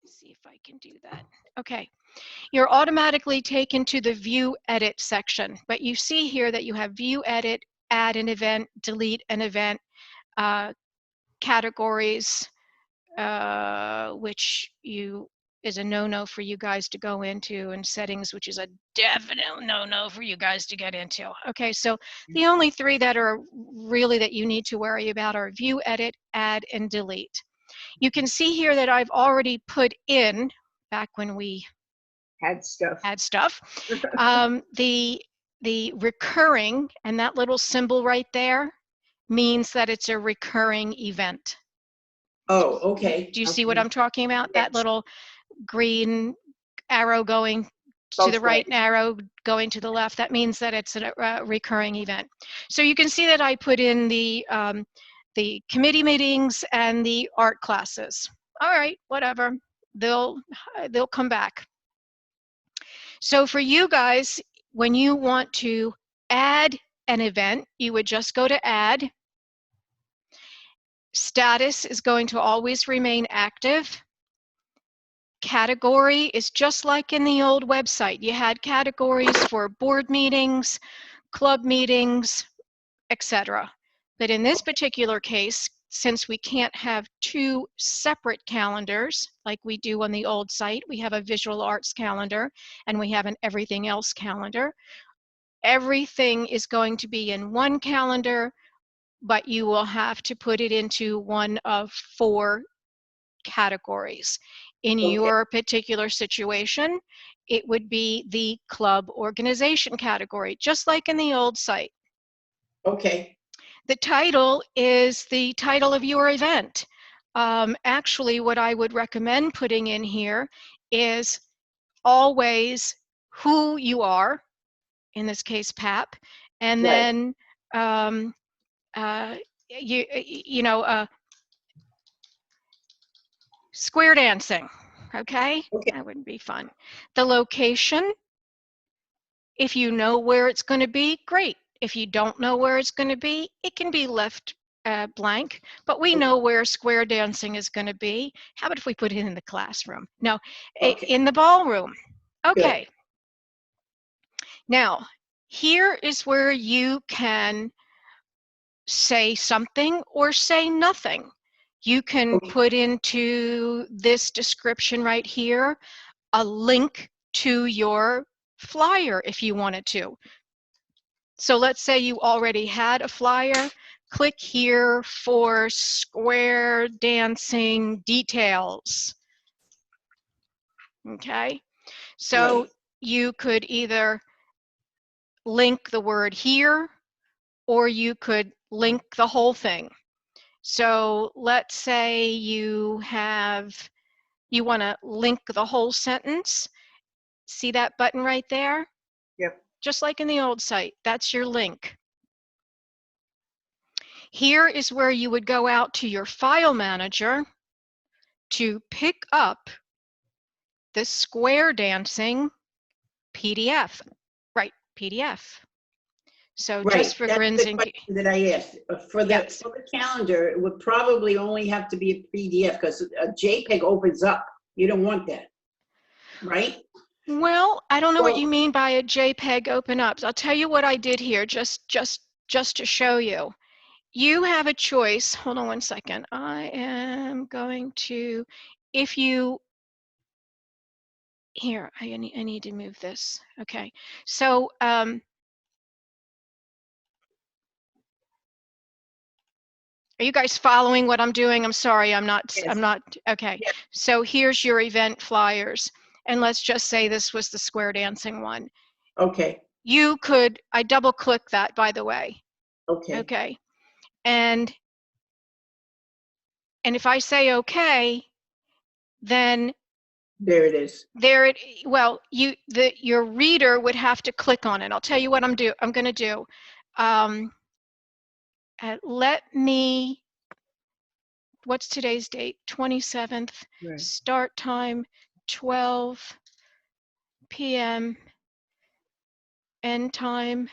see if I can do that. Okay, you're automatically taken to the View Edit section, but you see here that you have View Edit, Add an Event, Delete an Event, Categories, which is a no-no for you guys to go into, and Settings, which is a definite no-no for you guys to get into. Okay, so the only three that are really that you need to worry about are View, Edit, Add, and Delete. You can see here that I've already put in, back when we had stuff, the recurring, and that little symbol right there means that it's a recurring event. Oh, okay. Do you see what I'm talking about? Yes. That little green arrow going to the right and arrow going to the left, that means that it's a recurring event. So you can see that I put in the committee meetings and the art classes. All right, whatever, they'll come back. So for you guys, when you want to add an event, you would just go to Add. Status is going to always remain active. Category is just like in the old website. You had categories for board meetings, club meetings, etc. But in this particular case, since we can't have two separate calendars like we do on the old site, we have a visual arts calendar and we have an everything else calendar. Everything is going to be in one calendar, but you will have to put it into one of 4 categories. In your particular situation, it would be the club organization category, just like in the old site. Okay. The title is the title of your event. Actually, what I would recommend putting in here is always who you are, in this case, PAP, and then square dancing, okay? That wouldn't be fun. The location, if you know where it's going to be, great. If you don't know where it's going to be, it can be left blank, but we know where square dancing is going to be. How about if we put it in the classroom? No, in the ballroom. Okay. Good. Now, here is where you can say something or say nothing. You can put into this description right here a link to your flyer if you wanted to. So let's say you already had a flyer. Click here for square dancing details. Okay, so you could either link the word here or you could link the whole thing. So let's say you want to link the whole sentence. See that button right there? Yep. Just like in the old site, that's your link. Here is where you would go out to your file manager to pick up the square dancing PDF, right, PDF. So just for grins and that I asked for the calendar, it would probably only have to be a PDF because a JPEG opens up. You don't want that, right? Well, I don't know what you mean by a JPEG open up. I'll tell you what I did here, just to show you. You have a choice. Hold on one second. I am going to, if you, here, I need to move this. Okay, so are you guys following what I'm doing? I'm sorry, I'm not, okay. Yes. So here's your event flyers. And let's just say this was the square dancing one. Okay. You could, I double click that, by the way. Okay. Okay. And if I say okay, then there it is. Well, your reader would have to click on it. I'll tell you what I'm going to do. Let me, what's today's date? 27th. Right. Start time 12 p.m. End time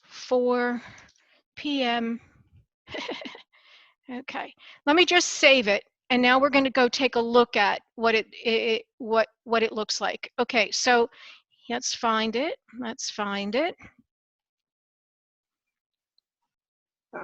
4 p.m. Okay. Let me just save it And now we're going to go take a look at what it looks like. Okay, so let's find it. Let's find it.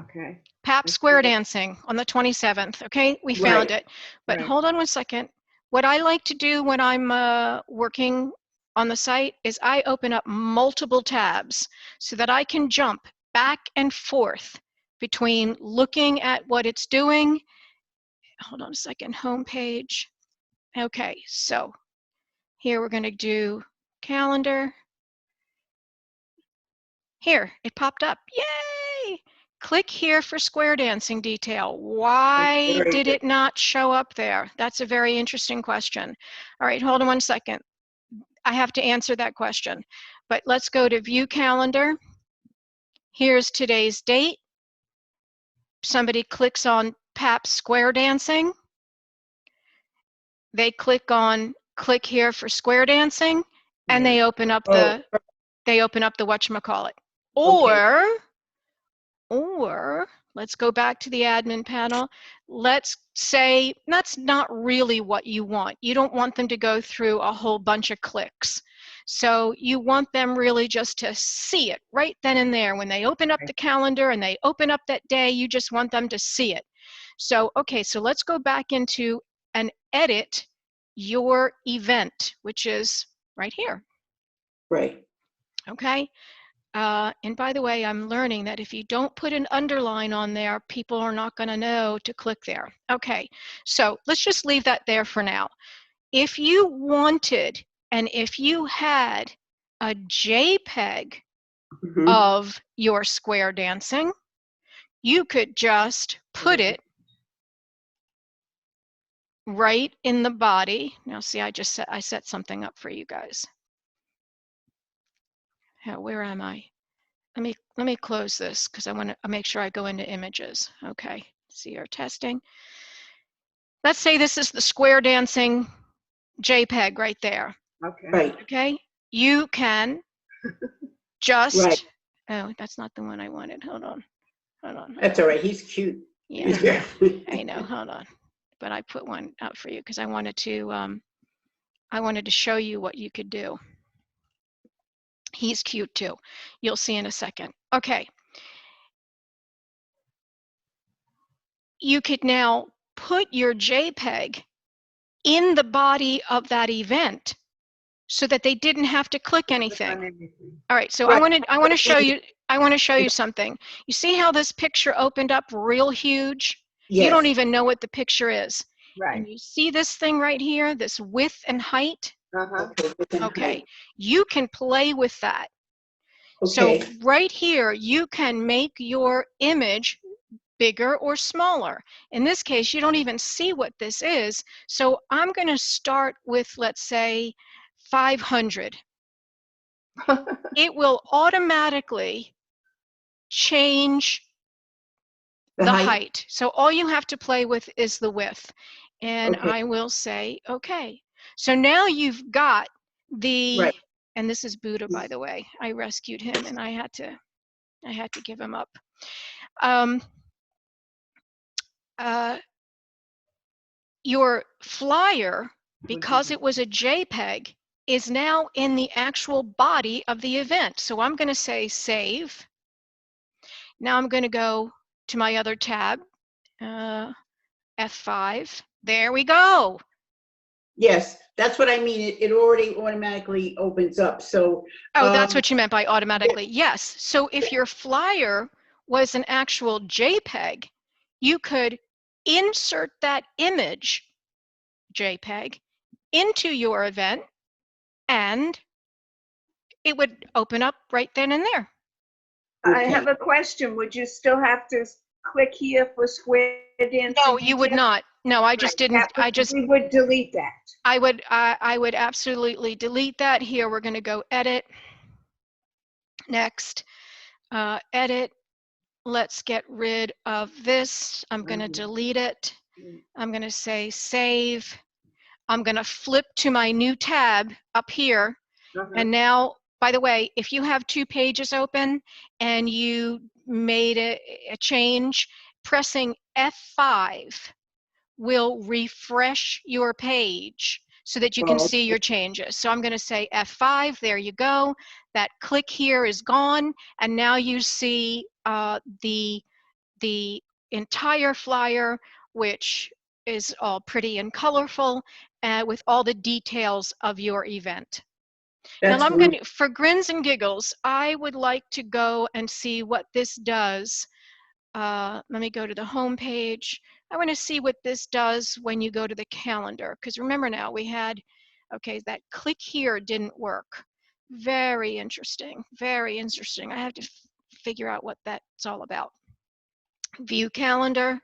Okay. PAP square dancing on the 27th. Okay, we found it. But Right. hold on one second. What I like to do when I'm working on the site is I open up multiple tabs so that I can jump back and forth between looking at what it's doing. Hold on a second. Home page. Okay, so here we're going to do calendar. Here, it popped up. Yay! Click here for square dancing detail. Why did it not show up there? That's a very interesting question. All right, hold on one second. I have to answer that question. But let's go to view calendar. Here's today's date. Somebody clicks on PAP square dancing. They click here for square dancing, and they open up the whatchamacallit. Or let's go back to the admin panel. Let's say that's not really what you want. You don't want them to go through a whole bunch of clicks. So you want them really just to see it right then and there. When they open up the calendar and they open up that day, you just want them to see it. So, okay, so let's go back into and edit your event, which is right here. Right. Okay. And by the way, I'm learning that if you don't put an underline on there, people are not going to know to click there. Okay, so let's just leave that there for now. If you wanted, and if you had a JPEG of your square dancing, you could just put it right in the body. Now see, I set something up for you guys. Where am I? Let me close this because I want to make sure I go into images. Okay, see our testing. Let's say this is the square dancing JPEG right there. Okay. Right. Okay, you can just, oh, that's not the one I wanted. Hold on. That's all right. He's cute. Yeah, I know. Hold on. But I put one out for you because I wanted to show you what you could do. He's cute too. You'll see in a second. Okay. You could now put your JPEG in the body of that event so that they didn't have to click anything. All right, so I want to show you something. You see how this picture opened up real huge? Yes. You don't even know what the picture is. Right. And you see this thing right here, this width and height? Okay, you can play with that. Okay. So right here, you can make your image bigger or smaller. In this case, you don't even see what this is. So I'm going to start with, let's say, 500. It will automatically change the height. So all you have to play with is the width. And I will say, okay. So now you've got the, and this is Buddha, by the way. I rescued him and I had to give him up. Your flyer, because it was a JPEG, is now in the actual body of the event. So I'm going to say save. Now I'm going to go to my other tab, F5. There we go. Yes, that's what I mean. It already automatically opens up. So. Oh, that's what you meant by automatically. Yes. So if your flyer was an actual JPEG, you could insert that image, JPEG, into your event, and it would open up right then and there. I have a question. Would you still have to click here for square dancing? No, you would not. No, I just didn't. We would delete that. I would absolutely delete that. Here, we're going to go edit. Next, edit. Let's get rid of this. I'm going to delete it. I'm going to say save. I'm going to flip to my new tab up here. And now, by the way, if you have two pages open and you made a change, pressing F5 will refresh your page so that you can Oh, see your changes. So I'm going to say F5, there you go. That click here is gone, and now you see the entire flyer, which is all pretty and colorful, with all the details of your event. Now that's I'm wonderful. going to, for grins and giggles, I would like to go and see what this does. Let me go to the home page. I want to see what this does when you go to the calendar, because remember now we had, okay, that click here didn't work. Very interesting, very interesting. I have to figure out what that's all about. View calendar.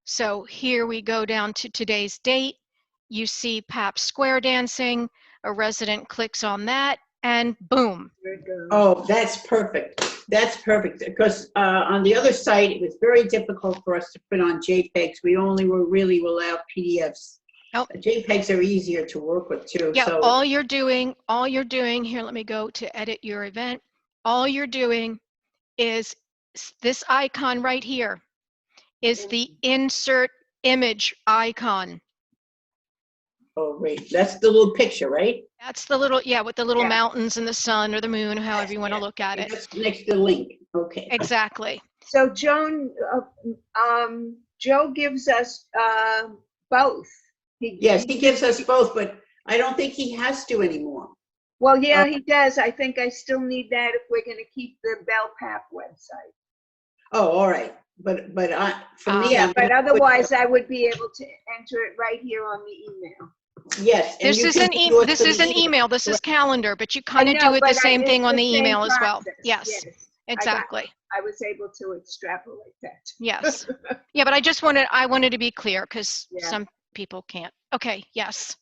So here we go down to today's date. You see Pap Square dancing. A resident clicks on that, and boom. Oh, that's perfect. That's perfect. Because on the other site, it was very difficult for us to put on JPEGs. We only were really allowed PDFs. Oh. JPEGs are easier to work with too. Yeah, So all you're doing here, let me go to edit your event. All you're doing is this icon right here is the insert image icon. oh, great. That's the little picture, right? That's the little, yeah, with the little Yeah. mountains and the sun or the moon, however you want to look at it. That's next to the link. Okay. Exactly. So Joe gives us both. Yes, he gives us both, but I don't think he has to anymore. Well, yeah, he does. I think I still need that if we're going to keep the BellPAP website. Oh, all right. But for me, Yeah, I'm but gonna put- otherwise I would be able to enter it right here on the email. Yes. and This you is can an do it this for is the an email. This is calendar, but you kind I of know, do it the but same thing it's on the the same email as well. process. Yes, exactly. I was able to extrapolate that. Yes. Yeah, but I wanted to be clear because Yeah. some people can't. Okay, yes.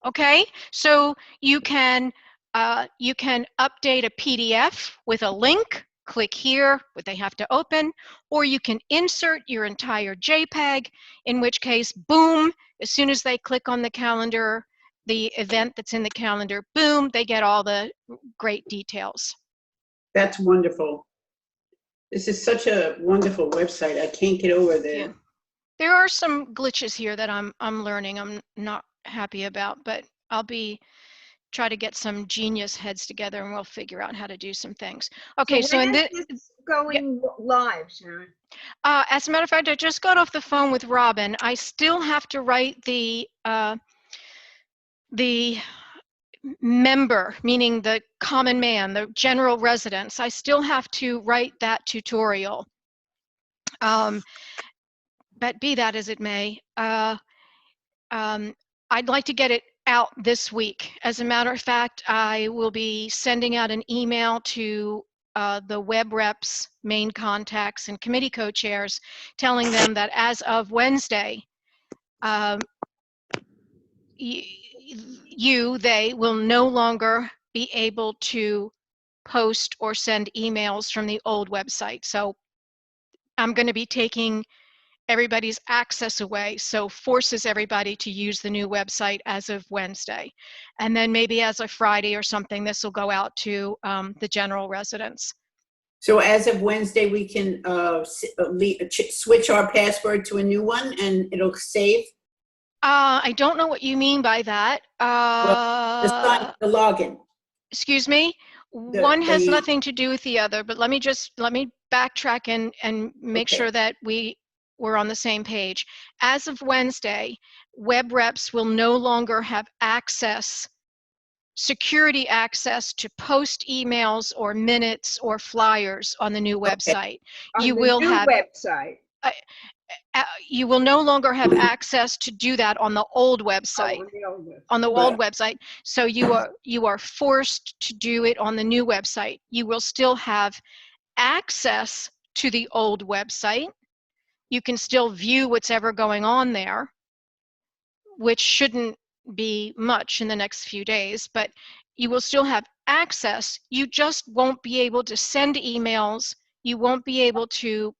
Okay, so you can update a PDF with a link. Click here, what they have to open, or you can insert your entire JPEG, in which case, boom, as soon as they click on the calendar, the event that's in the calendar, boom, they get all the great details. That's wonderful. This is such a wonderful website. I can't get over there. Yeah. There are some glitches here that I'm learning. I'm not happy about, but I'll try to get some genius heads together and we'll figure out how to do some things. Okay, so in when this, is this going live, Sharon? as a matter of fact, I just got off the phone with Robin. I still have to write the member, meaning the common man, the general residents. I still have to write that tutorial. But be that as it may, I'd like to get it out this week. As a matter of fact, I will be sending out an email to the web reps, main contacts, and committee co-chairs, telling them that as of Wednesday, they will no longer be able to post or send emails from the old website. So I'm going to be taking everybody's access away, so forces everybody to use the new website as of Wednesday. And then maybe as of Friday or something, this will go out to the general residents. So as of Wednesday, we can switch our password to a new one and it'll save? I don't know what you mean by that. The login. Excuse me? One has nothing to do with the other, but let me backtrack and make sure that we're on the same page. As of Wednesday, web reps will no longer have security access to post emails or minutes or flyers on the new website. You will have website. You will no longer have access to do that on the old website. On the old website. So you are forced to do it on the new website. You will still have access to the old website. You can still view what's ever going on there, which shouldn't be much in the next few days, but you will still have access. You just won't be able to send emails. You won't be able to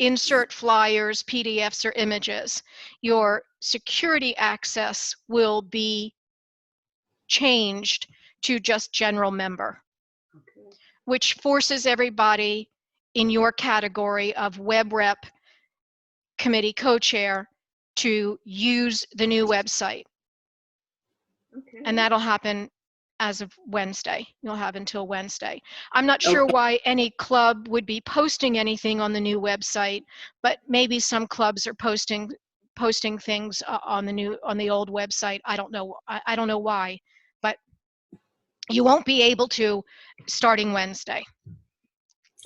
insert flyers, PDFs, or images. Your security access will be changed to just general member, which forces everybody in your category of web rep, committee co-chair, to use the new website. Okay. And that'll happen as of Wednesday. You'll have until Wednesday. I'm not sure Okay. why any club would be posting anything on the new website, but maybe some clubs are posting things on the old website. I don't know. I don't know why, but you won't be able to starting Wednesday,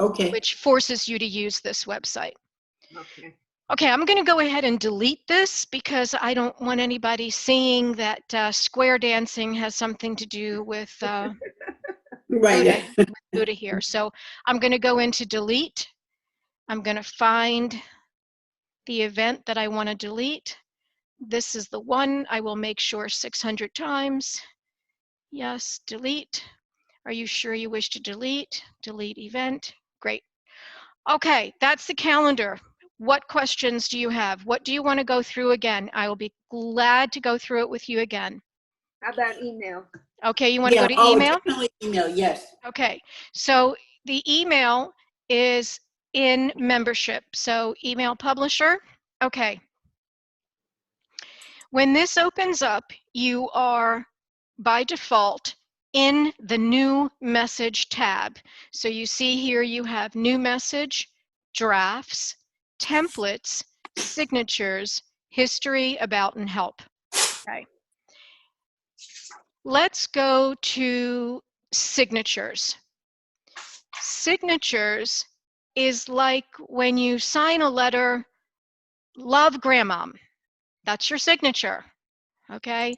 Okay. which forces you to use this website. Okay. Okay, I'm going to go ahead and delete this because I don't want anybody seeing that square dancing has something to do with Right. Buddha here. So I'm going to go into delete. I'm going to find the event that I want to delete. This is the one. I will make sure 600 times. Yes, delete. Are you sure you wish to delete? Delete event. Great. Okay, that's the calendar. What questions do you have? What do you want to go through again? I will be glad to go through it with you again. How about email? Okay, you want to go to Oh, email? definitely email, yes. Okay, so the email is in membership. So email publisher. Okay. When this opens up, you are by default in the new message tab. So you see here you have new message, drafts, templates, signatures, history, about, and help. Okay. Let's go to signatures. Signatures is like when you sign a letter, love grandma. That's your signature. Okay.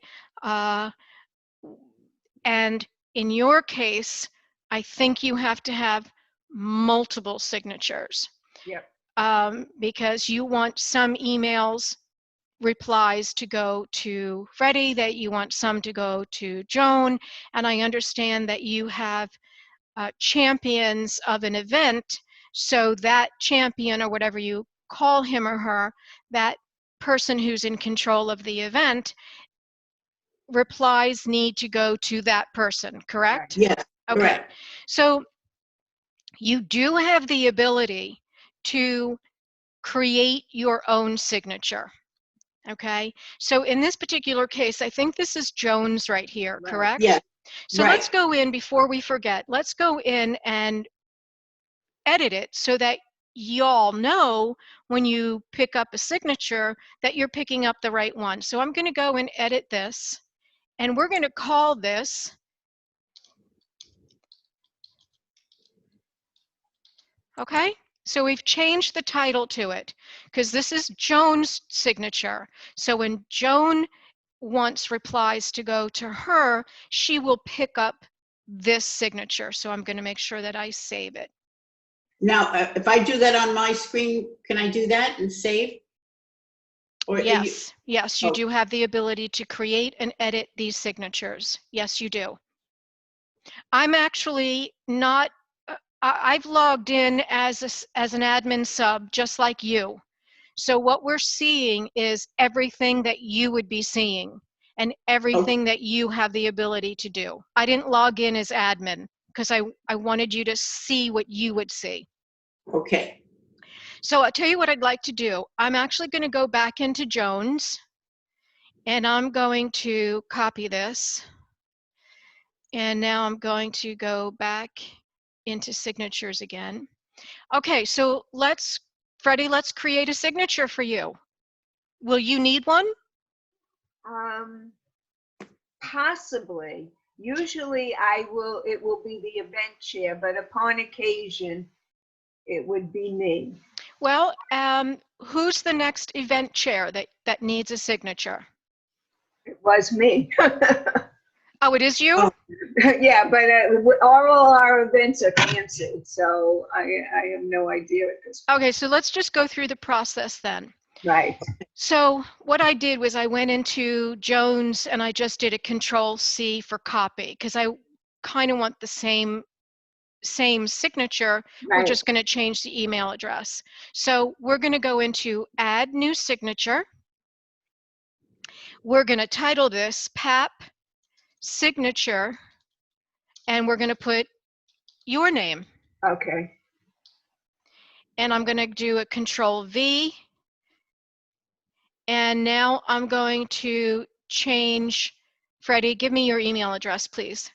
And in your case, I think you have to have multiple signatures. Yep. Because you want some emails replies to go to Freddie, that you want some to go to Joan, and I understand that you have champions of an event, so that champion, or whatever you call him or her, that person who's in control of the event, replies need to go to that person, correct? Yes, Okay, correct. so you do have the ability to create your own signature. Okay, so in this particular case, I think this is Jones right here, Right. correct? Yes, So right. let's go in, before we forget, let's go in and edit it so that y'all know when you pick up a signature that you're picking up the right one. So I'm going to go and edit this, and we're going to call this, okay? So we've changed the title to it because this is Joan's signature. So when Joan wants replies to go to her, she will pick up this signature. So I'm going to make sure that I save it. Now, if I do that on my screen, can I do that and save? Or Yes, yes, you Oh. do have the ability to create and edit these signatures. Yes, you do. I'm actually not, I've logged in as an admin sub, just like you. So what we're seeing is everything that you would be seeing and everything that you have the ability to do. I didn't log in as admin because I wanted you to see what you would see. Okay. So I'll tell you what I'd like to do. I'm actually going to go back into Jones, and I'm going to copy this. And now I'm going to go back into signatures again. Okay, so Freddie, let's create a signature for you. Will you need one? Possibly. Usually it will be the event chair, but upon occasion, it would be me. Well, who's the next event chair that needs a signature? It was me. Oh, it is you? Oh. Yeah, but all our events are canceled, so I have no idea at this point. Okay, so let's just go through the process then. Right. So what I did was I went into Jones and I just did a Control-C for copy because I kind of want the same signature. Right. We're just going to change the email address. So we're going to go into Add New Signature. We're going to title this PAP Signature, and we're going to put your name. Okay. And I'm going to do a Control-V. And now I'm going to change, Freddie, give me your email address, please.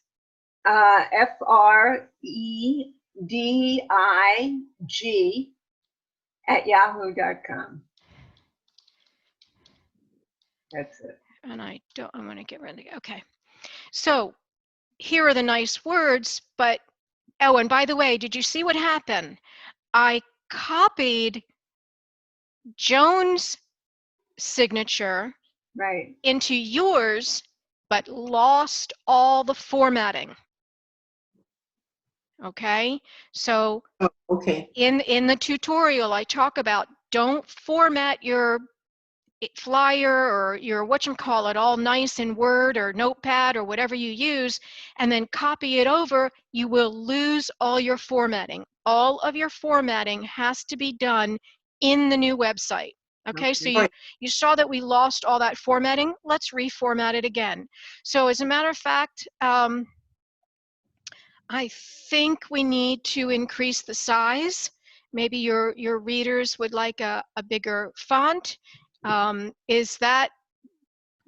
FREDIG@yahoo.com. That's it. And I'm going to get rid of it. Okay. So here are the nice words, but, oh, and by the way, did you see what happened? I copied Joan's signature Right. into yours, but lost all the formatting. Okay, so Oh, okay. in the tutorial, I talk about don't format your flyer or your whatchamacallit all nice in Word or Notepad or whatever you use, and then copy it over. You will lose all your formatting. All of your formatting has to be done in the new website. Okay, so you saw that we lost all that formatting. Let's reformat it again. So as a matter of fact, I think we need to increase the size. Maybe your readers would like a bigger font. Is that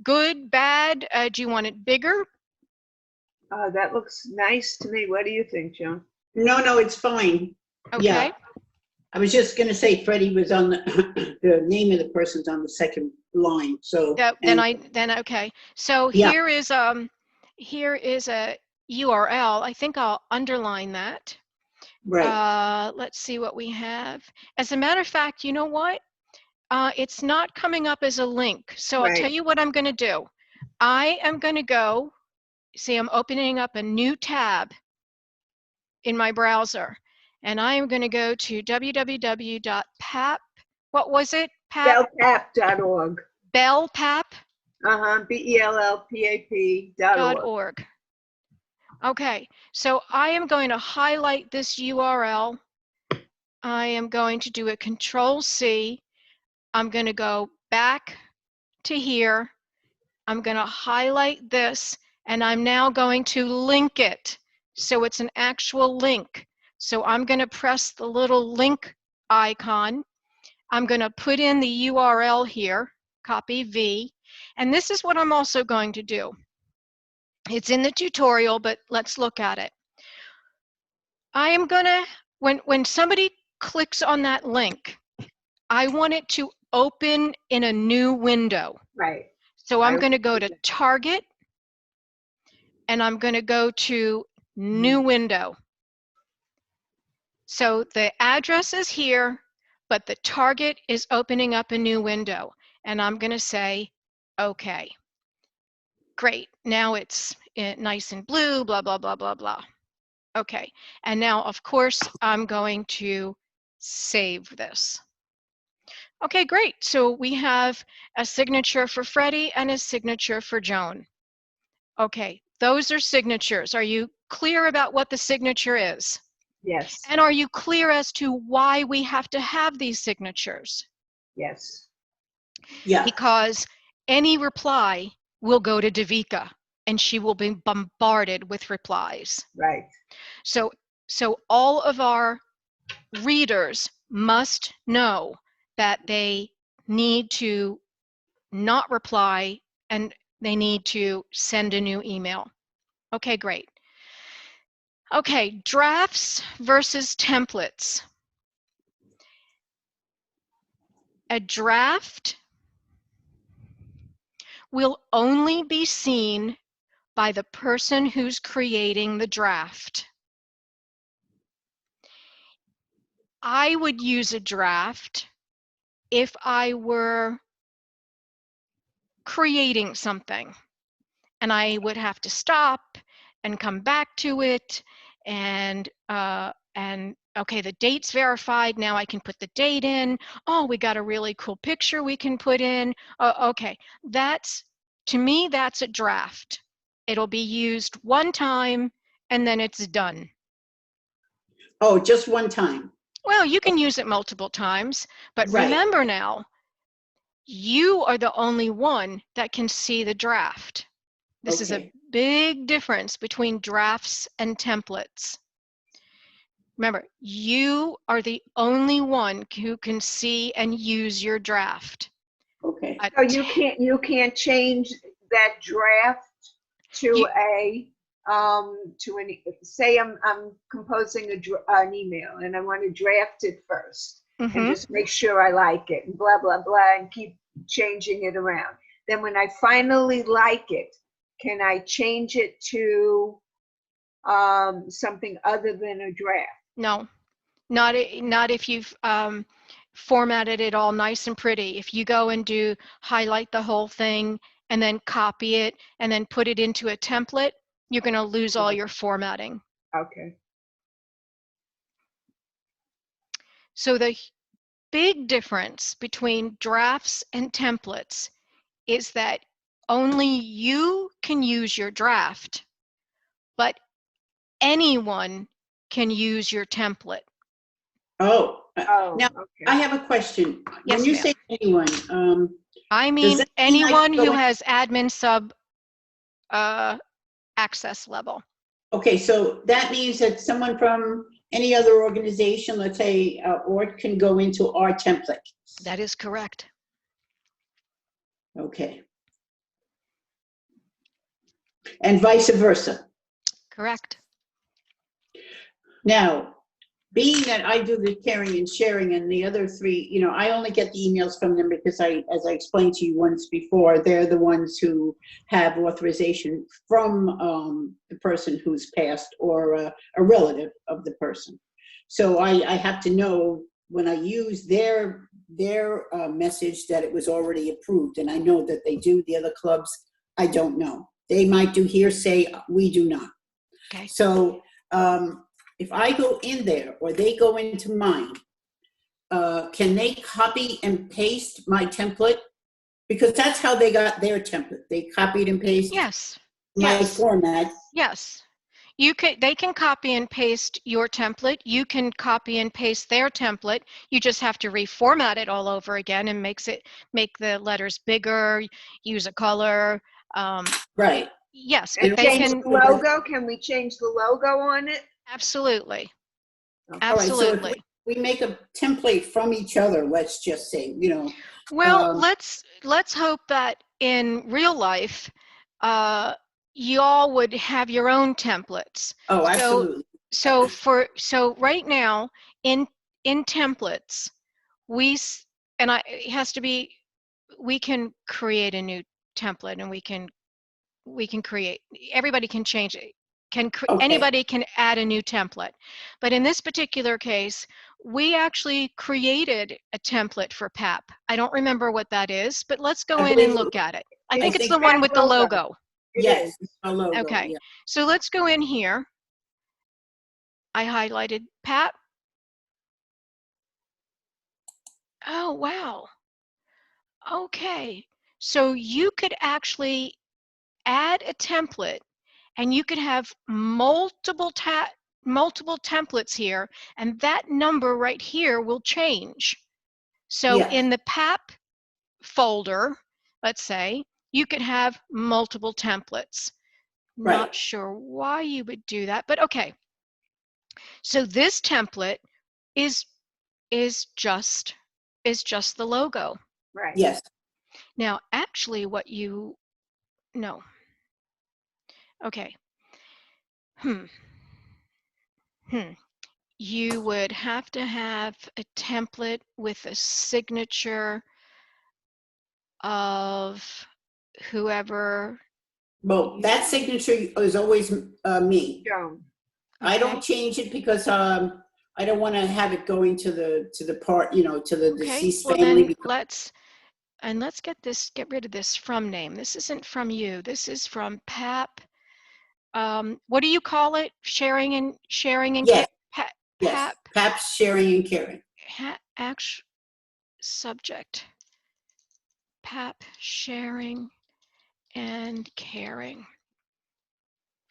good, bad? Do you want it bigger? That looks nice to me. What do you think, Joan? No, it's fine. Okay. Yeah. I was just going to say Freddie was on the, the name of the person's on the second line. So then okay. So yeah. here is a URL. I think I'll underline that. Right. Let's see what we have. As a matter of fact, you know what? It's not coming up as a link. So I'll tell you what I'm going to do. I am going to go, see, I'm opening up a new tab in my browser, and I am going to go to www.pap, what was it? Bellpap.org. Bellpap.org. BELLPAP.org. Okay, so I am going to highlight this URL. I am going to do a Control-C. I'm going to go back to here. I'm going to highlight this, and I'm now going to link it. So it's an actual link. So I'm going to press the little link icon. I'm going to put in the URL here, copy V, and this is what I'm also going to do. It's in the tutorial, but let's look at it. I am going to, when somebody clicks on that link, I want it to open in a new window. Right. So I'm going to go to Target, and I'm going to go to New Window. So the address is here, but the target is opening up a new window. And I'm going to say, OK. Great. Now it's nice and blue, blah, blah, blah, blah, blah. OK. And now, of course, I'm going to save this. OK, great. So we have a signature for Freddie and a signature for Joan. OK, those are signatures. Are you clear about what the signature is? Yes. And are you clear as to why we have to have these signatures? Yes. Yeah. Because any reply will go to Devika, and she will be bombarded with replies. Right. So all of our readers must know that they need to not reply, and they need to send a new email. Okay, great. Okay, drafts versus templates. A draft will only be seen by the person who's creating the draft. I would use a draft if I were creating something, and I would have to stop and come back to it, and okay, the date's verified. Now I can put the date in. Oh, we got a really cool picture we can put in. Okay, to me, that's a draft. It'll be used one time, and then it's done. Oh, just one time. Well, you can use it multiple times, but Right. remember now, you are the only one that can see the draft. This is a big difference between drafts and templates. Remember, you are the only one who can see and use your draft. Okay. So you can't change that draft to say I'm composing an email and I want to draft it first and just make sure I like it and blah, blah, blah, and keep changing it around. Then when I finally like it, can I change it to something other than a draft? No, not if you've formatted it all nice and pretty. If you go and highlight the whole thing and then copy it and then put it into a template, you're going to lose all your formatting. Okay. So the big difference between drafts and templates is that only you can use your draft, but anyone can use your template. Oh, Oh, now okay. I have a question. Yes, When you ma'am. say anyone, I mean that mean I anyone can go who in- has admin sub access level. Okay, so that means that someone from any other organization, let's say, ORT, can go into our template. That is correct. Okay. And vice versa. Correct. Now, being that I do the caring and sharing and the other three, you know, I only get the emails from them because as I explained to you once before, they're the ones who have authorization from the person who's passed or a relative of the person. So I have to know when I use their message that it was already approved, and I know that they do. The other clubs, I don't know. They might do hearsay, we do not. Okay. So if I go in there or they go into mine, can they copy and paste my template? Because that's how they got their template. They copied and pasted Yes. my Yes. format. Yes. They can copy and paste your template. You can copy and paste their template. You just have to reformat it all over again and make the letters bigger, use a color. Right. Yes, And but they change can. the logo? Can we change the logo on it? Absolutely. Okay. Absolutely. All right, so if we make a template from each other, let's just say, you know. Well, let's hope that in real life, y'all would have your own templates. Oh, absolutely. So right now in templates, it has to be, we can create a new template and we can create, everybody can change it. Okay. Anybody can add a new template. But in this particular case, we actually created a template for PAP. I don't remember what that is, but let's go in and look at it. I think it's the one with the logo. Yes, a logo. Okay, yeah. so let's go in here. I highlighted PAP. Oh, wow. Okay, so you could actually add a template and you could have multiple templates here, and that number right here will change. So Yes. in the PAP folder, let's say, you could have multiple templates. Right. Not sure why you would do that, but okay. So this template is just the logo. Right. Yes. Now, actually, no. Okay. You would have to have a template with a signature of whoever. Well, that signature is always me. Joan. I don't change it because I don't want to have it going to the part, you know, to the deceased family. Then let's get rid of this from name. This isn't from you. This is from PAP. What do you call it? Sharing and Yes. PAP. Yes. PAP's sharing and caring. Actual subject. PAP sharing and caring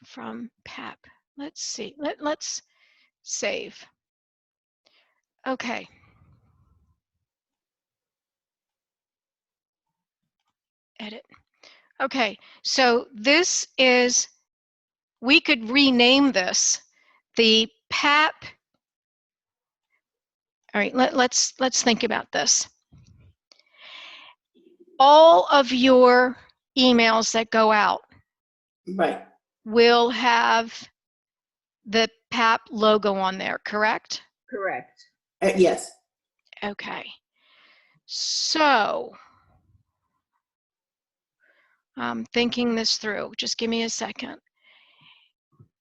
from PAP. Let's see. Let's save. Okay. Edit. Okay. So this is, we could rename this the PAP. All right. Let's think about this. all of your emails that go out Right. will have the PAP logo on there, correct? Correct. Yes. Okay. So, I'm thinking this through. Just give me a second.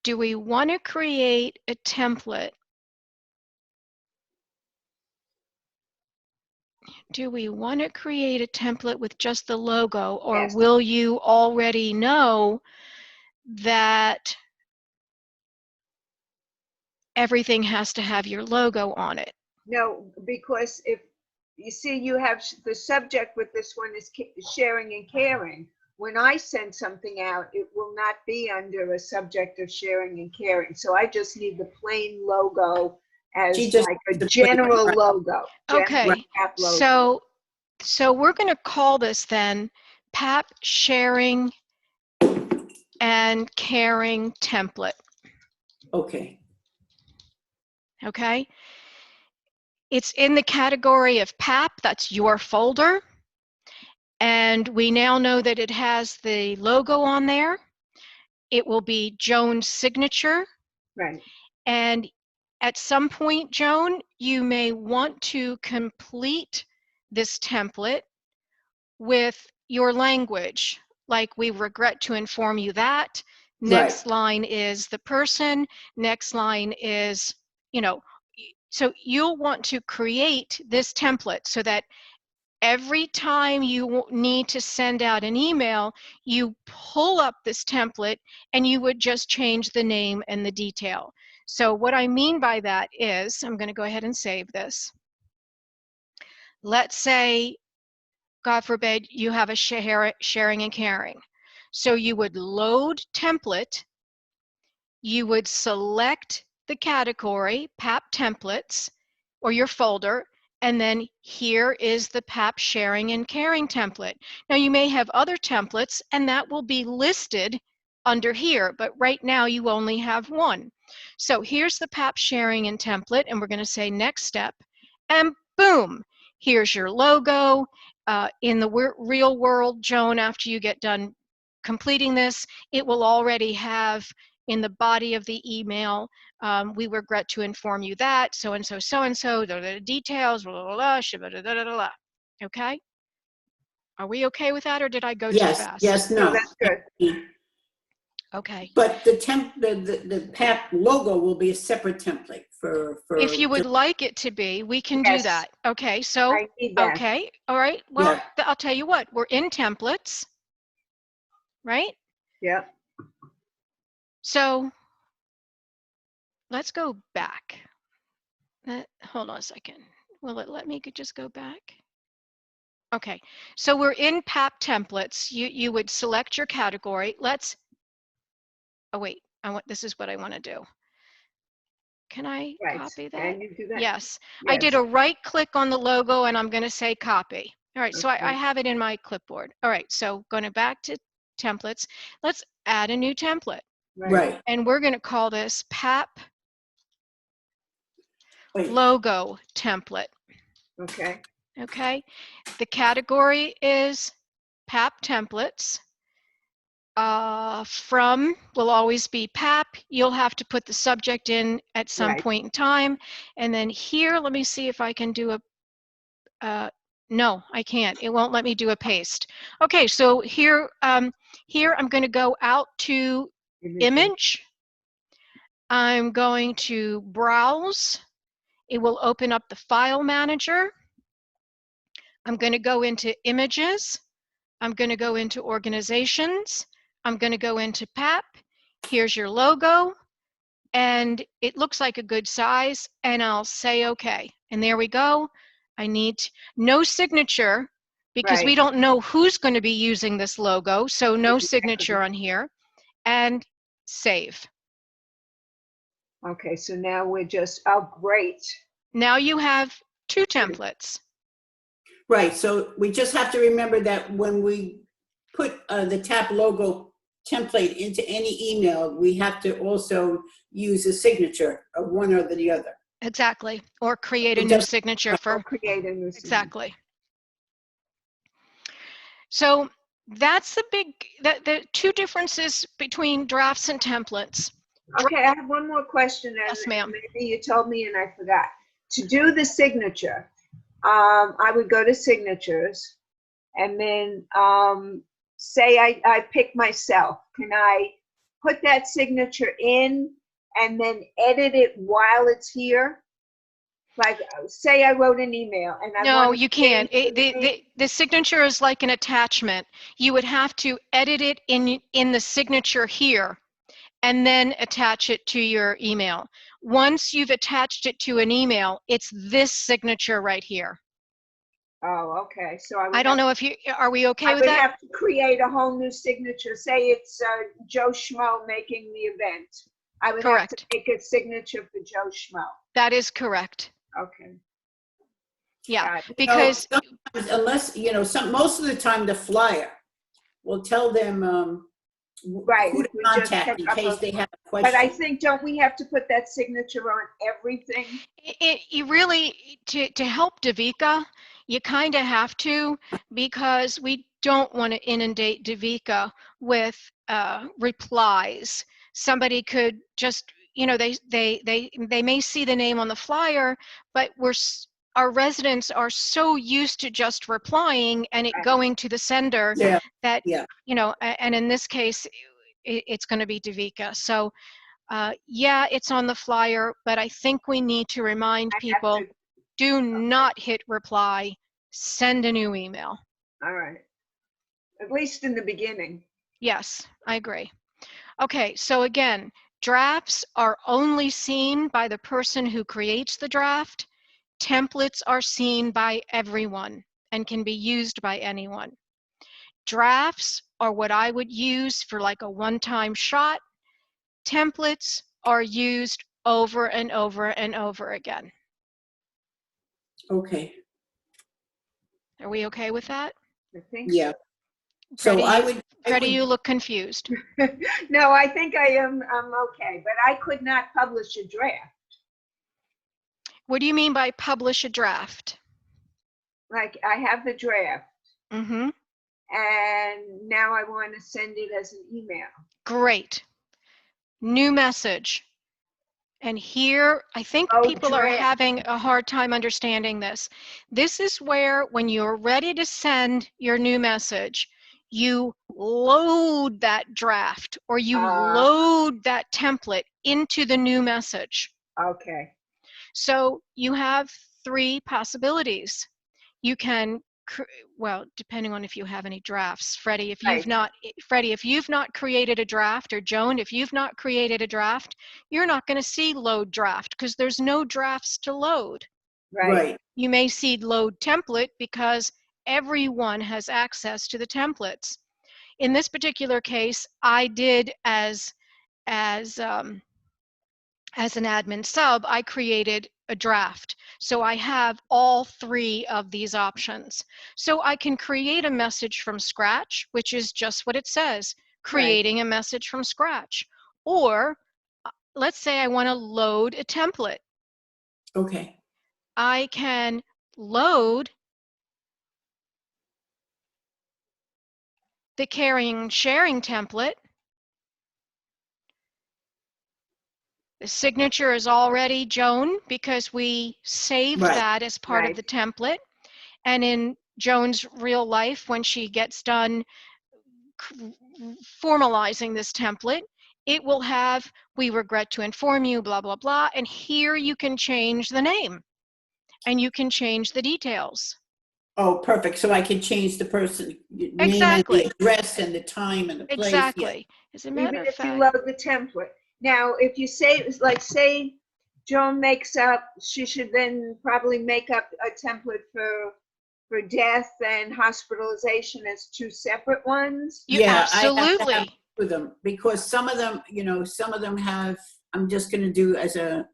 Do we want to create a template? Do we want to create a template with just the logo, or Yes. will you already know that everything has to have your logo on it? No, because if you see, you have the subject with this one is sharing and caring. When I send something out, it will not be under a subject of sharing and caring. So I just need the plain logo as She just like a the general right. logo. Okay, PAP logo. so we're going to call this then PAP sharing and caring template. Okay. Okay, it's in the category of PAP. That's your folder, and we now know that it has the logo on there. It will be Joan's signature, Right. and at some point, Joan, you may want to complete this template with your language, like we regret to inform you that. Next Right. line is the person, next line is, you know, so you'll want to create this template so that every time you need to send out an email, you pull up this template and you would just change the name and the detail. So what I mean by that is, I'm going to go ahead and save this. Let's say, God forbid, you have a sharing and caring. So you would load template, you would select the category, PAP templates, or your folder, and then here is the PAP sharing and caring template. Now you may have other templates and that will be listed under here, but right now you only have one. So here's the PAP sharing and template, and we're going to say next step, and boom, here's your logo. In the real world, Joan, after you get done completing this, it will already have in the body of the email, we regret to inform you that so-and-so, so-and-so, the details, blah, blah, blah, blah, blah, blah, blah. Okay? Are we okay with that, or did I go too Yes. fast? Yes. No, No. that's good. Okay. But the PAP logo will be a separate template for. If you would like it to be, we can do Yes. that. Okay, so, I need that. okay, all right. Well, Yeah. I'll tell you what, we're in templates, right? Yeah. So let's go back. Hold on a second. Will it let me just go back? Okay, so we're in PAP templates. You would select your category. Oh wait, this is what I want to do. Can I Right. copy that? Can you do that? Yes. I did Yes. a right click on the logo and I'm going to say copy. All right, so I Okay. have it in my clipboard. All right, so going back to templates, let's add a new template. Right. And we're going to call this PAP Wait. logo template. Okay. Okay, the category is PAP templates. From will always be PAP. You'll have to put the subject in at some Right. point in time. And then here, let me see if I can do no, I can't. It won't let me do a paste. Okay, so here, here I'm going to go out to image. I'm going to browse. It will open up the file manager. I'm going to go into images. I'm going to go into organizations. I'm going to go into PAP. Here's your logo. And it looks like a good size. And I'll say OK. And there we go. I need no signature because we don't know who's going to be using this logo. So no signature on here. And save. Okay, so now we're just, oh, great. Now you have two templates. Right. So we just have to remember that when we put the TAP logo template into any email, we have to also use a signature of one or the other. Exactly. Or create a new signature for. Create a new signature. Exactly. So that's the two differences between drafts and templates. Okay, I have one more question, and Yes, ma'am. maybe you told me and I forgot. To do the signature, I would go to signatures, and then say I pick myself. Can I put that signature in and then edit it while it's here? Like, say I wrote an email and I No, want to you can't. change the name. The signature is like an attachment. You would have to edit it in the signature here and then attach it to your email. Once you've attached it to an email, it's this signature right here. Oh, okay. So I don't know if are we okay with I would that? have to create a whole new signature. Say it's Joe Schmo making the event. I would have to Correct. make a signature for Joe Schmo. That is correct. Okay. Yeah, Got it. because Sometimes, unless, most of the time the flyer will tell them Right, who to if we just contact pick in up case a- they have a But I question. think, don't we have to put that signature on everything? you really, to help Davika, you kind of have to, because we don't want to inundate Davika with replies. Somebody could just, they may see the name on the flyer, but our residents are so used to just replying and it Right. going to the sender Yeah, that, yeah. and in this case, it's going to be Davika. So yeah, it's on the flyer, but I think we need to remind I have people, to, do not hit reply, send a new email. all right. At least in the beginning. Yes, I agree. Okay, so again, drafts are only seen by the person who creates the draft. Templates are seen by everyone and can be used by anyone. Drafts are what I would use for like a one-time shot. Templates are used over and over and over again. Okay, Are we okay with that? I think yeah. Freddie, So Freddie, you look confused. so. No, I think I'm okay, but I could not publish a draft. What do you mean by publish a draft? Like, I have the draft, Mm-hmm. and now I want to send it as an email. Great. New message. And here, I think Oh, people are draft. having a hard time understanding this. This is where, when you're ready to send your new message, you load that draft or you load that template into the new message. Okay. So you have three possibilities. You can, well, depending on if you have any drafts. Freddie, if you've not created a draft, or Joan, if you've not created a draft, you're not going to see load draft because there's no drafts to load. right. You may see load template because everyone has access to the templates. In this particular case, I did as an admin sub, I created a draft. So I have all three of these options. So I can create a message from scratch, which is just what it says, creating a message from scratch. Or let's say I want to load a template. Okay. I can load the caring and sharing template. The signature is already Joan because we saved that as part of the template. And in Joan's real life, when she gets done formalizing this template, it will have, we regret to inform you, blah, blah, blah. And here you can change the name and you can change the details. Oh, perfect. So I can change the person name Exactly. and the address and the time and the place. Exactly. Yeah. As a matter Even of if you fact. load the template. Now, if you say, like, say Joan makes up, she should then probably make up a template for death and hospitalization as two separate ones. Yeah, I have to have Absolutely. with them because some of them, some of them have, I'm just going to do as a,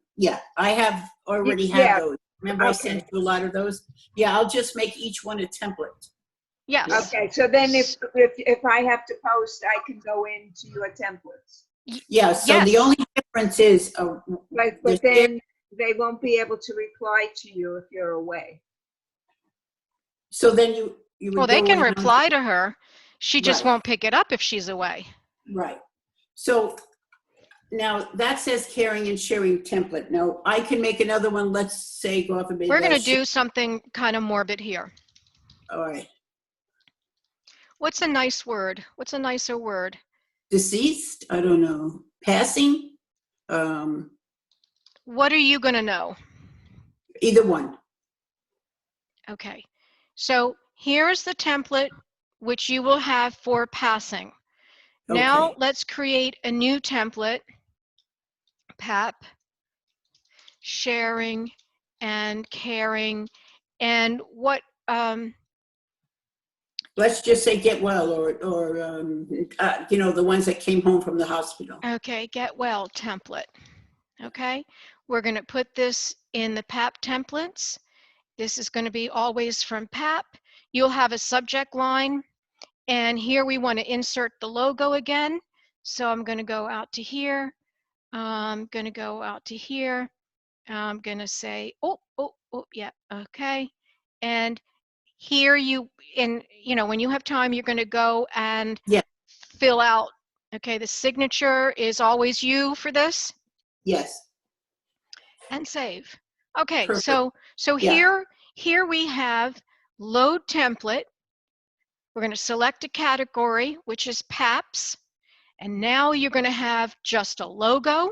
I have already Yeah. those. Remember I sent you a lot of those? Yeah, I'll just make each one a template. Yes. Okay, so then if I have to post, I can go into your templates. Yeah, so Yes. the only difference is, But then they won't be able to reply to you if you're away. so then you Well, would they go can in. reply to her. She just Right. won't pick it up if she's away. Right. So now that says caring and sharing template. Now I can make another one. Let's say, go off a bit. We're going to do something kind of morbid here. All right. What's a nice word? What's a nicer word? Deceased? I don't know. Passing? What are you going to know? Either one. Okay. So here's the template which you will have for passing. Now Okay. let's create a new template. PAP, sharing and caring, and what Let's just say get well, or you know, the ones that came home from the hospital. okay, get well template. Okay, we're going to put this in the PAP templates. This is going to be always from PAP. You'll have a subject line, and here we want to insert the logo again. So I'm going to go out to here. I'm going to go out to here. I'm going to say, oh, yeah, okay. And here you know, when you have time, you're going to go and fill out. Okay, the signature is always you for this. Yes. And save. Okay, Perfect. so here we have load template. We're going to select a category, which is PAPS, and now you're going to have just a logo.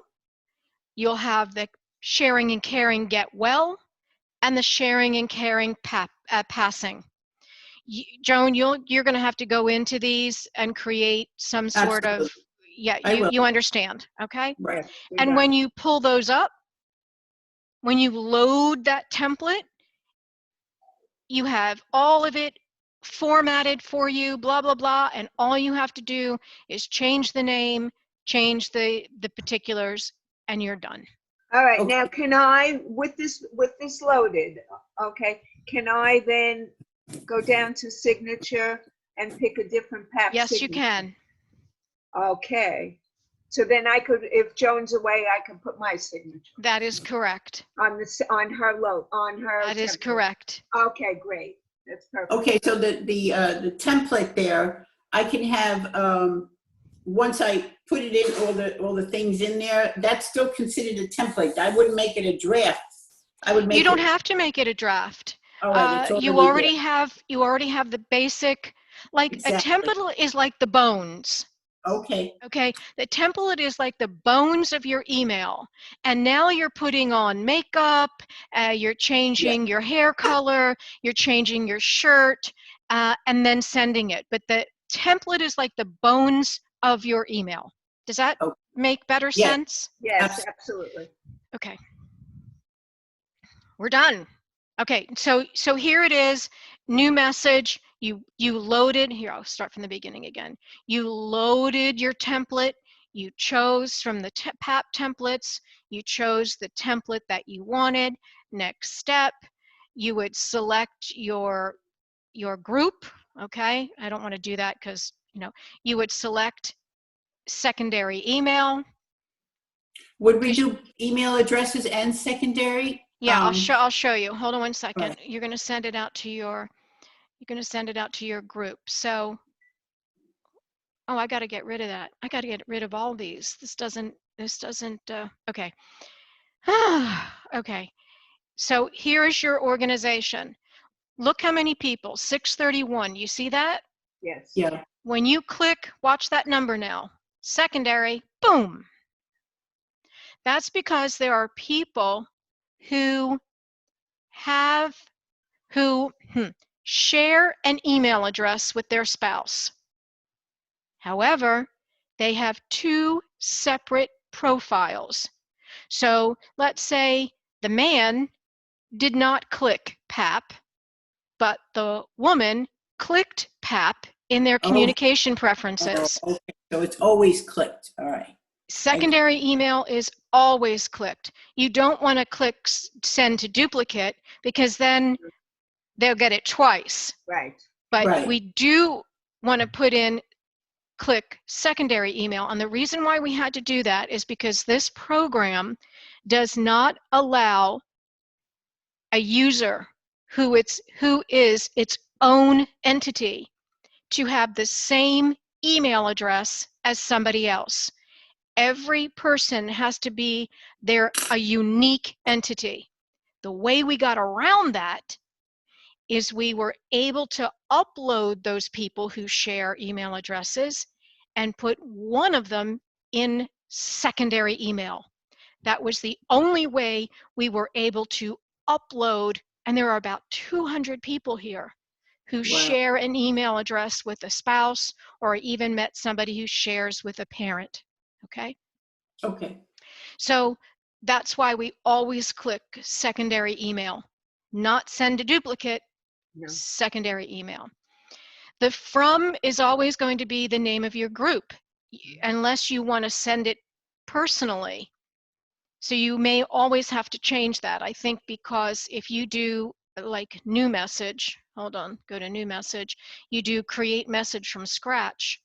You'll have the sharing and caring get well, and the sharing and caring passing. Joan, you're going to have to go into these and create some sort of, you understand, okay? Right. And when you pull those up, when you load that template, you have all of it formatted for you, blah, blah, blah, and all you have to do is change the name, change the particulars, and you're done. All right, Okay. now can I, with this loaded, okay, can I then go down to signature and pick a different PAP Yes, signature? you can. Okay. So then I could, if Joan's away, I can put my signature. That is correct. On her load, on her. That is template. correct. Okay, great. That's perfect. Okay, so the template there, I can have once I put it in, all the things in there, that's still considered a template. I wouldn't make it a draft. I would make You don't have to make it a draft. All right, it's you already have the basic, like Exactly. a template is like the bones. Okay. Okay, the template is like the bones of your email, and now you're putting on makeup, you're changing your hair color, you're changing your shirt, and then sending it. But the template is like the bones of your email. Does that make better sense? Yes, absolutely. Okay, we're done. Okay, so here it is, new message. You loaded, here I'll start from the beginning again. You loaded your template, you chose from the PAP templates, you chose the template that you wanted. Next step, you would select your group, okay? I don't want to do that because, you know, you would select secondary email. Would we do email addresses and secondary? Yeah, I'll show you. Hold on one second. Right. You're going to send it out to your group. So, oh, I got to get rid of that. I got to get rid of all these. This doesn't, okay. Okay. So here is your organization. Look how many people, 631. You see that? Yes. Yeah. When you click, watch that number now. Secondary, boom. That's because there are people who share an email address with their spouse. However, they have two separate profiles. So let's say the man did not click PAP, but the woman clicked PAP in their communication preferences. Okay. So it's always clicked. All right. Secondary email is always clicked. You don't want to click send to duplicate because then they'll get it twice. Right. But we do want to put in click secondary email. And the reason why we had to do that is because this program does not allow a user who is its own entity to have the same email address as somebody else. Every person has to be a unique entity. The way we got around that is we were able to upload those people who share email addresses and put one of them in secondary email. That was the only way we were able to upload, and there are about 200 people here who share an email address with a spouse, or even met somebody who shares with a parent. Okay? Okay. So that's why we always click secondary email, not send a duplicate, secondary email. The from is always going to be the name of your group, unless you want to send it personally. So you may always have to change that, I think, because if you do like new message, hold on, go to new message, you do create message from scratch,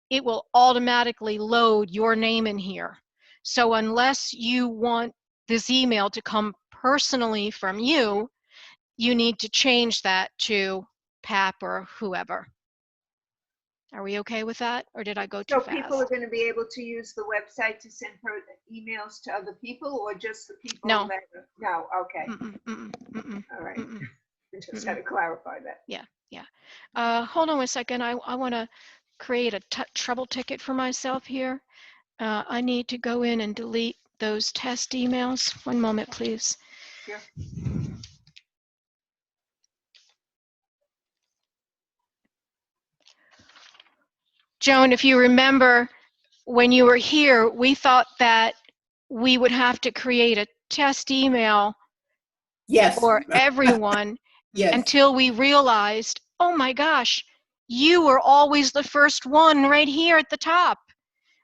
it will automatically load your name in here. So unless you want this email to come personally from you, you need to change that to PAP or whoever. Are we okay with that, or did I go too So fast? people are going to be able to use the website to send emails to other people, or just the people No. that are, no, okay. All right. Just had to clarify that. Yeah. Hold on a second. I want to create a trouble ticket for myself here. I need to go in and delete those test emails. One moment, please. Sure. Joan, if you remember, when you were here, we thought that we would have to create a test email for everyone until we realized, oh my gosh, you were always the first one right here at the top.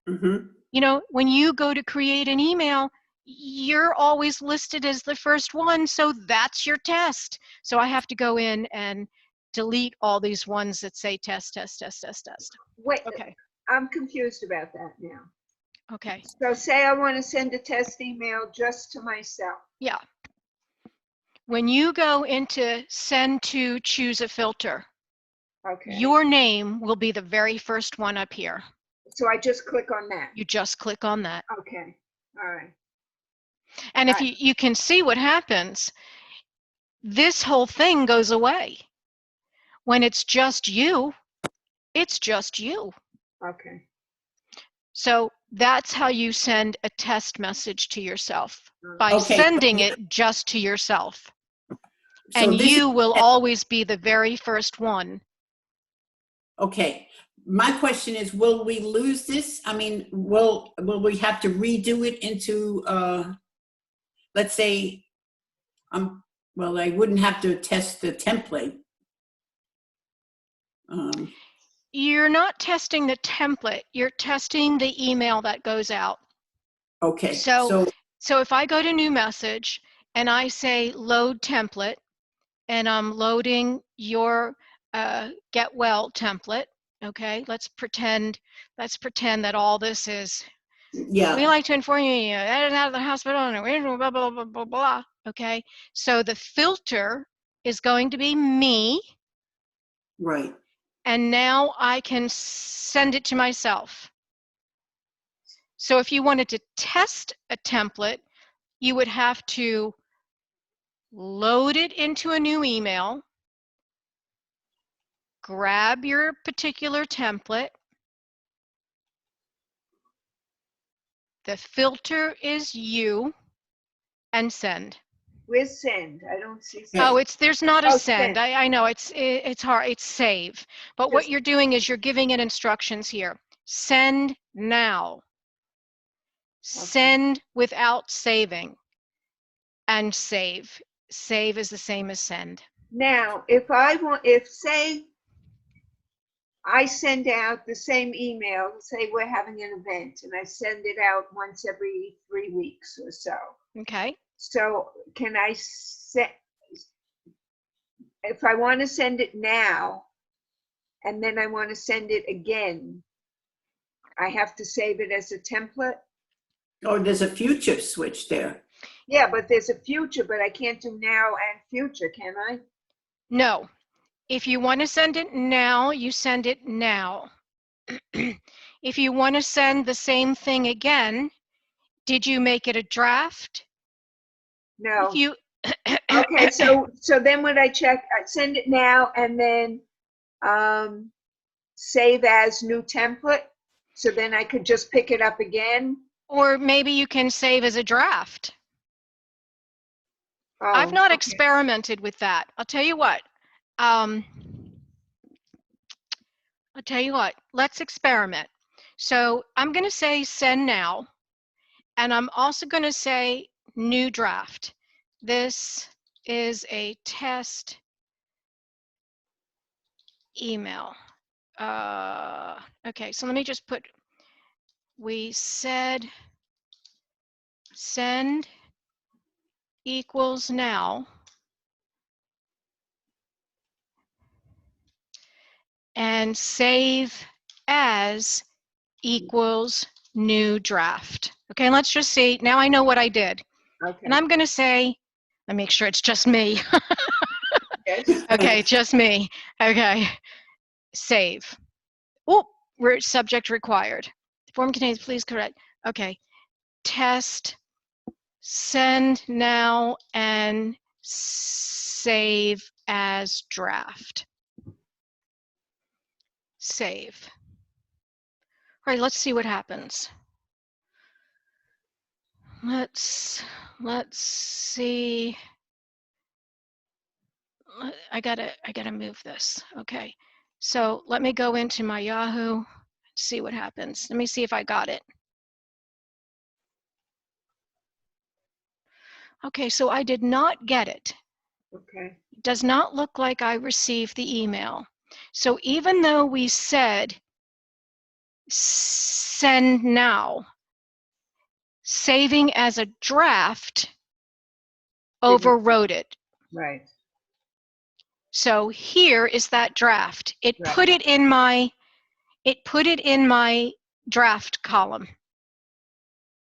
You know, when you go to create an email, you're always listed as the first one, so that's your test. So I have to go in and delete all these ones that say test, test, test, test, test. Wait, okay. I'm confused about that now. Okay. So say I want to send a test email just to myself. Yeah. When you go into send to choose a filter, okay, your name will be the very first one up here. So I just click on that. You just click on that. Okay. All right. And if you can see what happens, this whole thing goes away. When it's just you, it's just you. Okay. So that's how you send a test message to yourself, by sending it just to yourself. And you will always be the very first one. Okay. My question is, will we lose this? I mean, will we have to redo it into, let's say, well, I wouldn't have to test the template. You're not testing the template. You're testing the email that goes out. Okay. So if I go to new message and I say load template, and I'm loading your get well template. Okay, let's pretend that all this is. Yeah. We like to inform you out of the hospital and blah blah blah blah blah. Okay, so the filter is going to be me. Right. And now I can send it to myself. So if you wanted to test a template, you would have to load it into a new email, grab your particular template. The filter is you, and send. Where's send? I don't see send. Oh, there's not a send. Send. I know it's hard. It's save. But what you're doing is you're giving it instructions here. Send now. Send without saving. And save. Save is the same as send. Now, say I send out the same email, say we're having an event, and I send it out once every 3 weeks or so. Okay. So can I set, if I want to send it now, and then I want to send it again, I have to save it as a template? Oh, there's a future switch there. Yeah, but there's a future, but I can't do now and future, can I? No. If you want to send it now, you send it now. If you want to send the same thing again, did you make it a draft? No. If you Okay, so then when I check, I send it now and then save as new template. So then I could just pick it up again. or maybe you can save as a draft. Oh, I've not okay. experimented with that. I'll tell you what. Let's experiment. So I'm going to say send now, and I'm also going to say new draft. This is a test email. Okay, so let me just put, we said send equals now, and save as equals new draft. Okay, let's just see. Now I know what I did. Okay. And I'm going to say, let me make sure it's just me. Yes. Okay, just me. Okay, save. Oh, we're subject required. The form contains, please correct. Okay, test, send now, and save as draft. Save. All right, let's see what happens. Let's see. I gotta move this. Okay, so let me go into my Yahoo, see what happens. Let me see if I got it. Okay, so I did not get it. Okay. It does not look like I received the email. So even though we said send now, saving as a draft overrode it. Right. So here is that draft. It Right. put it in my draft column.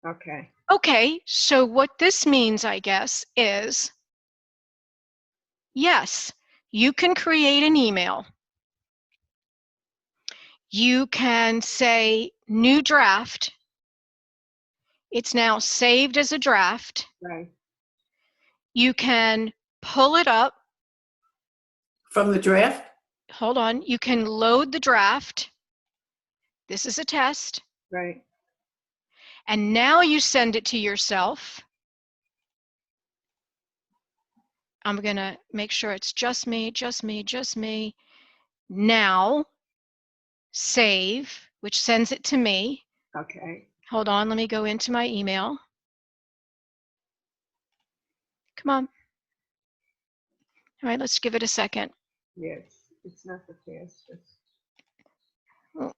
Okay. Okay, so what this means, I guess, is yes, you can create an email. You can say new draft. It's now saved as a draft. Right. You can pull it up. From the draft? Hold on. You can load the draft. This is a test. Right. And now you send it to yourself. I'm going to make sure it's just me, just me, just me. Now, save, which sends it to me. Okay. Hold on, let me go into my email. Come on. All right, let's give it a second. Yes, it's not the fastest. Oh.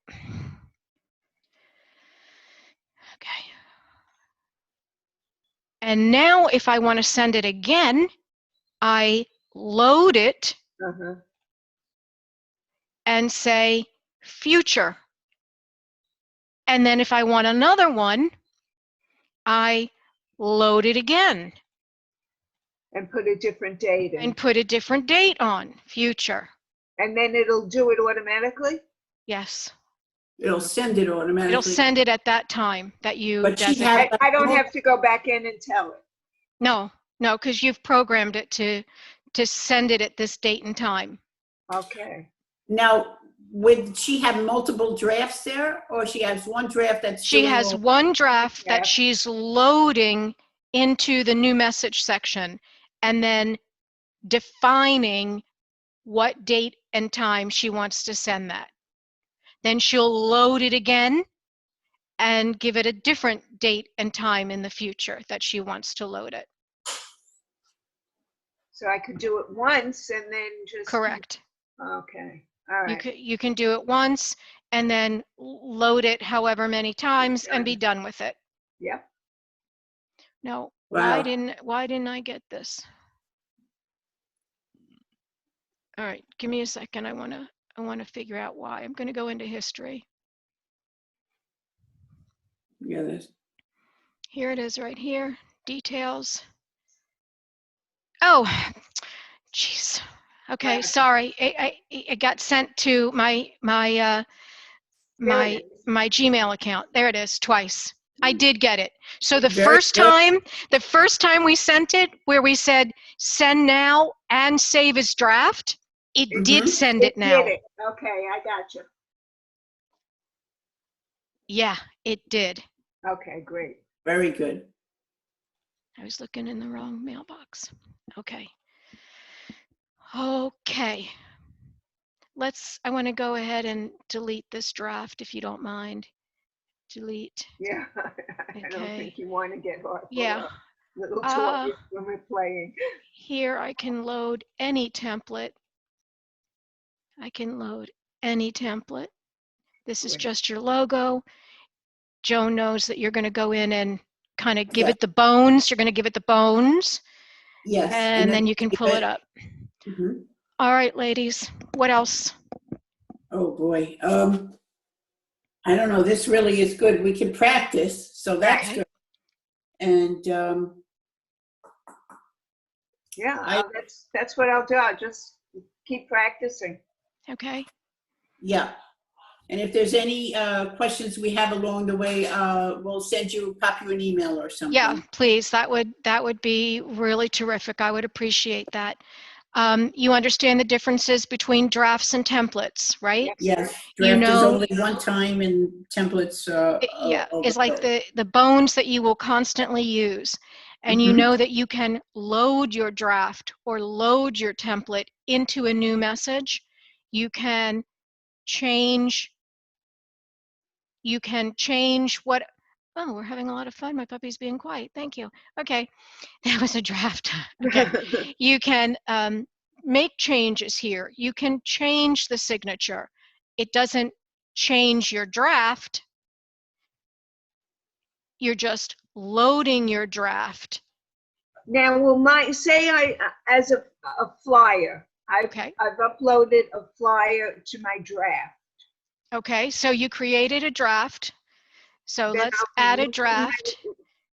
Okay. And now if I want to send it again, I load it and say future. And then if I want another one, I load it again. And put a different date in. And put a different date on, future. And then it'll do it automatically? Yes. It'll send it automatically. It'll send it at that time that you But she'd designate. have I don't have to go back in and tell it. No, because you've programmed it to send it at this date and time. Okay. Now, would she have multiple drafts there, or she has one draft that's She doing has all- one draft that draft. she's loading into the new message section and then defining what date and time she wants to send that. Then she'll load it again and give it a different date and time in the future that she wants to load it. So I could do it once and then just. Correct. Okay. All right. You can do it once and then load it however many times and be done with it. Yep. No, Wow. why didn't I get this? All right, give me a second. I want to figure out why. I'm going to go into history. Yeah, there's Here it is right here. Details. Oh, jeez. Okay, Right. sorry. It got sent to my There it is. Gmail account. There it is, twice. I did get it. So the Very first good. time we sent it, where we said send now and save as draft, it did Mhm. send it It did now. it. Okay, I got you. Yeah, it did. Okay, great. Very good. I was looking in the wrong mailbox. Okay. Okay. I want to go ahead and delete this draft if you don't mind. Delete. Yeah, I don't Okay. think you want to get off Yeah. a little toy when we're playing. Here I can load any template. I can load any template. This is Great. just your logo. Joan knows that you're going to go in and kind of give Yes. it the bones. You're going to give it the bones, Yes. and then you can pull it up. Mhm. All right, ladies. What else? Oh, boy. I don't know. This really is good. We can practice, so that's Okay. good. And Yeah, that's what I'll do. I'll just keep practicing. Okay. yeah. And if there's any questions we have along the way, we'll pop you an email or something. Yeah, please. That would be really terrific. I would appreciate that. You understand the differences between drafts and templates, right? Yes. You Draft is know, only one time, and templates. yeah, is overkill. like the bones that you will constantly use. And you Mhm. know that you can load your draft or load your template into a new message. You can change what, oh, we're having a lot of fun. My puppy's being quiet. Thank you. Okay, that was a draft. Okay, you can make changes here. You can change the signature. It doesn't change your draft. You're just loading your draft. Now, as a flyer, Okay. I've uploaded a flyer to my draft. Okay, so you created a draft. So Then let's I'll add a draft.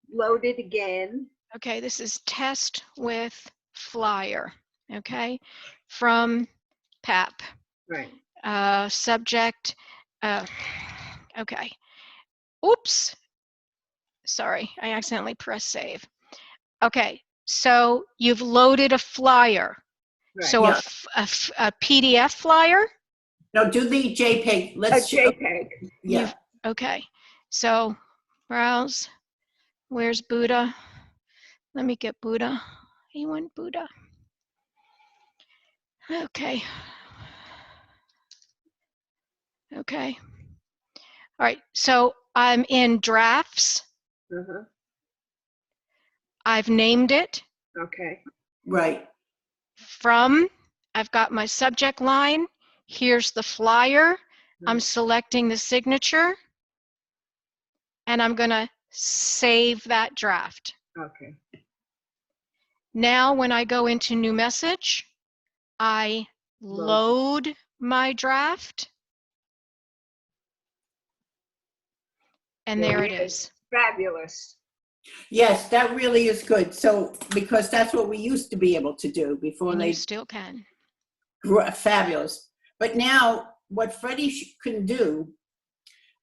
load it again. Okay, this is test with flyer. Okay, from PAP. Right. Subject. Okay. Oops. Sorry, I accidentally pressed save. Okay, so you've loaded a flyer. Right. So Yeah. a PDF flyer? No, do the JPEG. A Let's. JPEG. Yeah. Okay, so browse. Where's Buddha? Let me get Buddha. You want Buddha? Okay. Okay. All right, so I'm in drafts. Uh-huh. I've named it. Okay. Right. From, I've got my subject line. Here's the flyer. I'm selecting the signature. And I'm going to save that draft. Okay. Now, when I go into new message, I load my draft. And there it is. Fabulous. Yes, that really is good. So, because that's what we used to be able to do before And they you still can. fabulous. But now, what Freddie can do,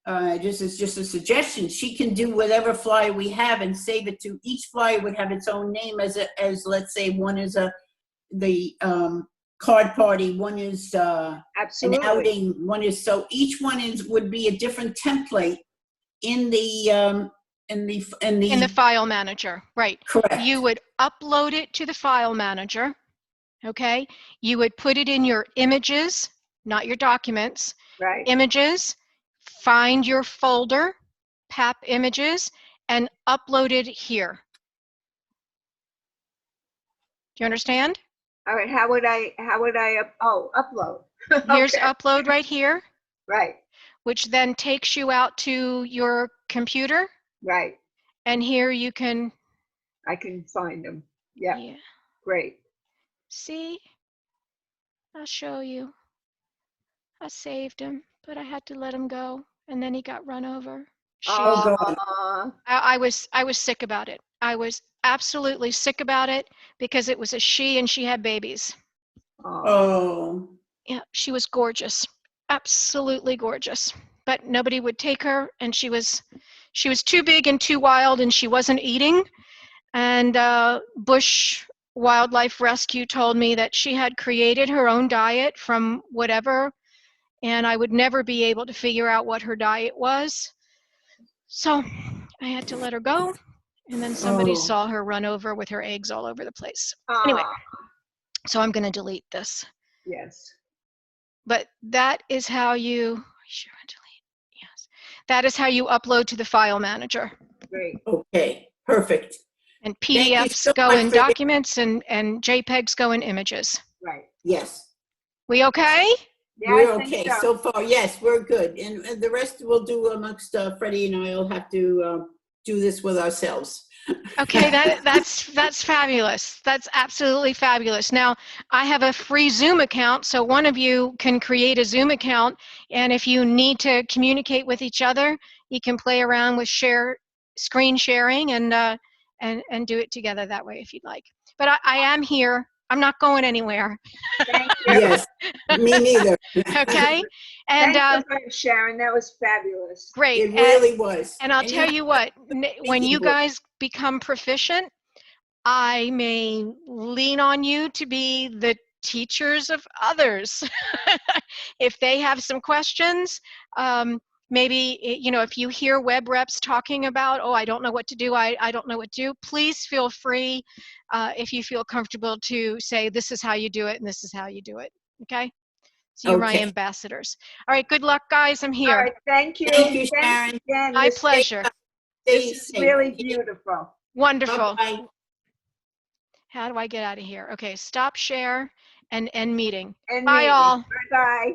this is just a suggestion. She can do whatever flyer we have and save it to each flyer would have its own name as let's say one is the card party, one is an Absolutely. outing, one is so each one would be a different template in the in the file manager, right? Correct. You would upload it to the file manager. Okay, you would put it in your images, not your documents. Right. Images, find your folder, PAP images, and upload it here. Do you understand? All right. How would I upload? Here's Okay. upload right here, Right. which then takes you out to your computer. Right. And here you can. I can find them. Yeah. Yeah. Great. See, I'll show you. I saved him, but I had to let him go, and then he got run over. Oh, God. I was sick about it. I was absolutely sick about it because it was a she and she had babies. Oh, Oh, Yeah, she was gorgeous, absolutely gorgeous. But nobody would take her, and she was too big and too wild, and she wasn't eating. And Bush Wildlife Rescue told me that she had created her own diet from whatever, and I would never be able to figure out what her diet was. So I had to let her go. And then somebody oh, saw her run over with her eggs all over the place. Anyway, ah, so I'm going to delete this. yes. But that is how you, sure, delete, yes. That is how you upload to the file manager. Great. okay, perfect. And Thank you PDFs so go much in for your- documents, and JPEGs go in images. Right. Yes, We okay? Yeah, we're I think okay. so. So far, yes, we're good. And the rest we'll do amongst Freddie and I will have to do this with ourselves. Okay, that's fabulous. That's absolutely fabulous. Now, I have a free Zoom account, so one of you can create a Zoom account, and if you need to communicate with each other, you can play around with screen sharing and do it together that way if you'd like. But I am here. I'm not going anywhere. Thank you. Yes, me neither. Okay, and Thank you, Sharon. That was fabulous. great. It really was. And I'll And tell you what, when you speaking book. guys become proficient, I may lean on you to be the teachers of others. If they have some questions, maybe, if you hear web reps talking about, oh, I don't know what to do, I don't know what to do, please feel free, if you feel comfortable, to say, this is how you do it and this is how you do it, okay? So you're my Okay. ambassadors. All right, good luck, guys. I'm All here. right. Thank you. Thank you, Thanks Sharon. again. My pleasure. Stay This is safe. really beautiful. Wonderful. Bye-bye. How do I get out of here? Okay, stop share and end meeting. And Bye, meeting. all. Bye-bye.